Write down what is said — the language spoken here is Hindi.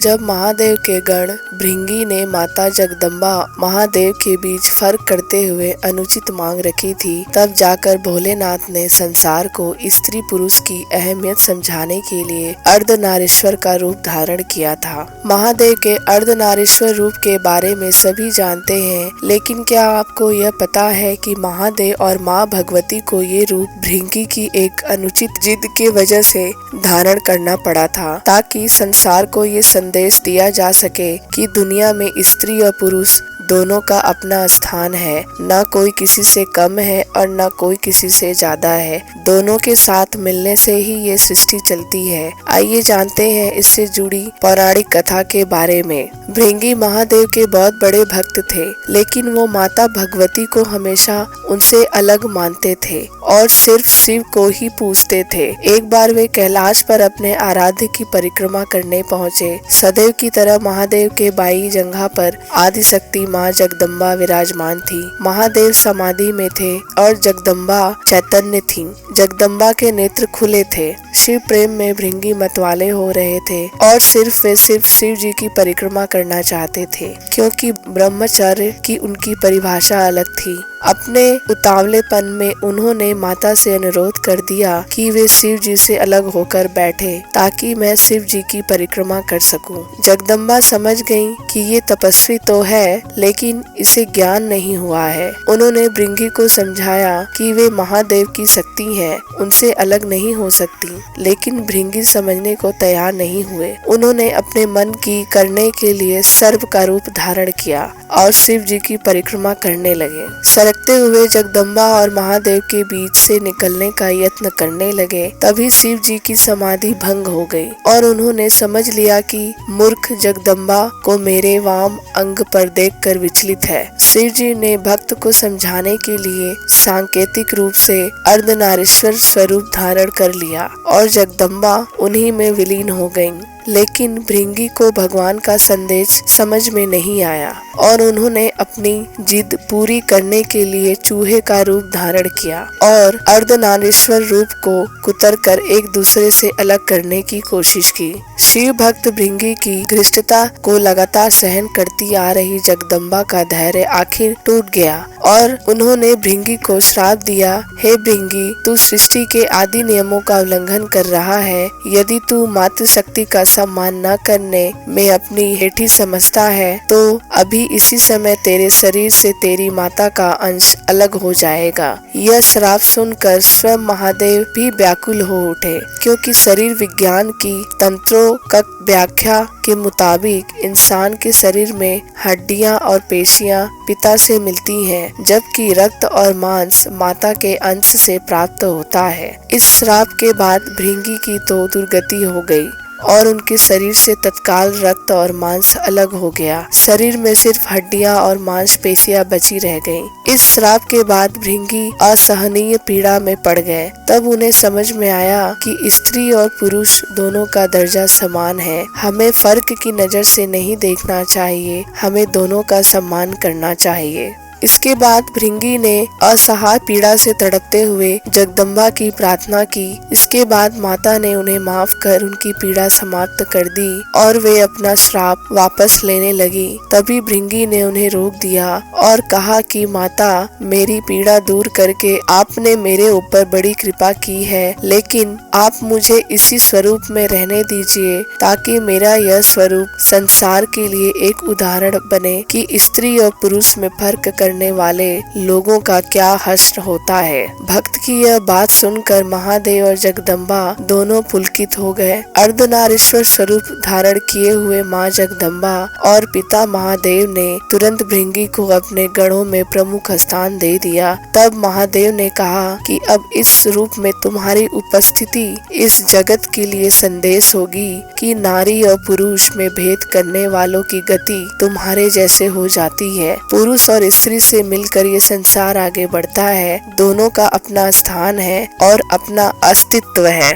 जब महादेव के गण भृंगी ने माता जगदम्बा महादेव के बीच फर्क करते हुए अनुचित मांग रखी थी, तब जाकर भोलेनाथ ने संसार को स्त्री पुरुष की अहमियत समझाने के लिए अर्धनारीश्वर का रूप धारण किया था। महादेव के अर्धनारीश्वर रूप के बारे में सभी जानते हैं, लेकिन क्या आपको यह पता है कि महादेव और माँ भगवती को ये रूप भृंगी की एक अनुचित जिद के वजह से धारण करना पड़ा था, ताकि संसार को ये संदेश दिया जा सके कि दुनिया में स्त्री और पुरुष दोनों का अपना स्थान है, न कोई किसी से कम है और न कोई किसी से ज्यादा है। दोनों के साथ मिलने से ही ये सृष्टि चलती है। आइए जानते हैं इससे जुड़ी पौराणिक कथा के बारे में। भृंगी महादेव के बहुत बड़े भक्त थे, लेकिन वो माता भगवती को हमेशा उनसे अलग मानते थे और सिर्फ शिव को ही पूजते थे। एक बार वे कैलाश पर अपने आराध्य की परिक्रमा करने पहुँचे। सदैव की तरह महादेव के बाई जंघा पर आदिशक्ति माँ जगदम्बा विराजमान थी। महादेव समाधि में थे और जगदम्बा चैतन्य थीं। जगदम्बा के नेत्र खुले थे। शिव प्रेम में भृंगी मतवाले हो रहे थे और वे सिर्फ शिव जी की परिक्रमा करना चाहते थे, क्योंकि ब्रह्मचर्य की उनकी परिभाषा अलग थी। अपने उतावलेपन में उन्होंने माता से अनुरोध कर दिया कि वे शिव जी से अलग होकर बैठे, ताकि मैं शिव जी की परिक्रमा कर सकूं। जगदम्बा समझ गईं कि ये तपस्वी तो है, लेकिन इसे ज्ञान नहीं हुआ है। उन्होंने भृंगी को समझाया कि वे महादेव की शक्ति हैं, उनसे अलग नहीं हो सकती, लेकिन भृंगी समझने को तैयार नहीं हुए। उन्होंने अपने मन की करने के लिए सर्प का रूप धारण किया और शिव जी की परिक्रमा करने लगे। सरकते हुए जगदम्बा और महादेव के बीच से निकलने का यत्न करने लगे। तभी शिव जी की समाधि भंग हो गई और उन्होंने समझ लिया कि मूर्ख जगदम्बा को मेरे वाम अंग पर देखकर विचलित है। शिव जी ने भक्त को समझाने के लिए सांकेतिक रूप से अर्धनारीश्वर स्वरूप धारण कर लिया और जगदम्बा उन्हीं में विलीन हो गईं। लेकिन भृंगी को भगवान का संदेश समझ में नहीं आया और उन्होंने अपनी जिद पूरी करने के लिए चूहे का रूप धारण किया और अर्धनारीश्वर रूप को कुतर कर एक दूसरे से अलग करने की कोशिश की। शिव भक्त भृंगी की धृष्टता को लगातार सहन करती आ रही जगदम्बा का धैर्य आखिर टूट गया और उन्होंने भृंगी को श्राप दिया, हे भृंगी, तू सृष्टि के आदि नियमों का उल्लंघन कर रहा है। यदि तू मातृशक्ति का सम्मान न करने में अपनी हेठी समझता है, तो अभी इसी समय तेरे शरीर से तेरी माता का अंश अलग हो जाएगा। यह श्राप सुनकर स्वयं महादेव भी व्याकुल हो उठे, क्योंकि शरीर विज्ञान की तंत्रों का व्याख्या के मुताबिक इंसान के शरीर में हड्डियां और पेशियां पिता से मिलती हैं, जबकि रक्त और मांस माता के अंश से प्राप्त होता है। इस श्राप के बाद भृंगी की तो दुर्गति हो गई और उनके शरीर से तत्काल रक्त और मांस अलग हो गया। शरीर में सिर्फ हड्डियां और मांसपेशियां बची रह गईं। इस श्राप के बाद भृंगी असहनीय पीड़ा में पड़ गए। तब उन्हें समझ में आया कि स्त्री और पुरुष दोनों का दर्जा समान है। हमें फर्क की नजर से नहीं देखना चाहिए, हमें दोनों का सम्मान करना चाहिए। इसके बाद भृंगी ने असहाय पीड़ा से तड़पते हुए जगदम्बा की प्रार्थना की। इसके बाद माता ने उन्हें माफ कर उनकी पीड़ा समाप्त कर दी और वे अपना श्राप वापस लेने लगी। तभी भृंगी ने उन्हें रोक दिया और कहा कि माता, मेरी पीड़ा दूर करके आपने मेरे ऊपर बड़ी कृपा की है, लेकिन आप मुझे इसी स्वरूप में रहने दीजिए, ताकि मेरा यह स्वरूप संसार के लिए एक उदाहरण बने कि स्त्री और पुरुष में फर्क करने वाले लोगों का क्या हश्र होता है। भक्त की यह बात सुनकर महादेव और जगदम्बा दोनों पुलकित हो गए। अर्धनारीश्वर स्वरूप धारण किए हुए माँ जगदम्बा और पिता महादेव ने तुरंत भृंगी को अपने गणों में प्रमुख स्थान दे दिया। तब महादेव ने कहा कि अब इस रूप में तुम्हारी उपस्थिति इस जगत के लिए संदेश होगी कि नारी और पुरुष में भेद करने वालों की गति तुम्हारे जैसे हो जाती है। पुरुष और स्त्री से मिलकर ये संसार आगे बढ़ता है। दोनों का अपना स्थान है और अपना अस्तित्व है।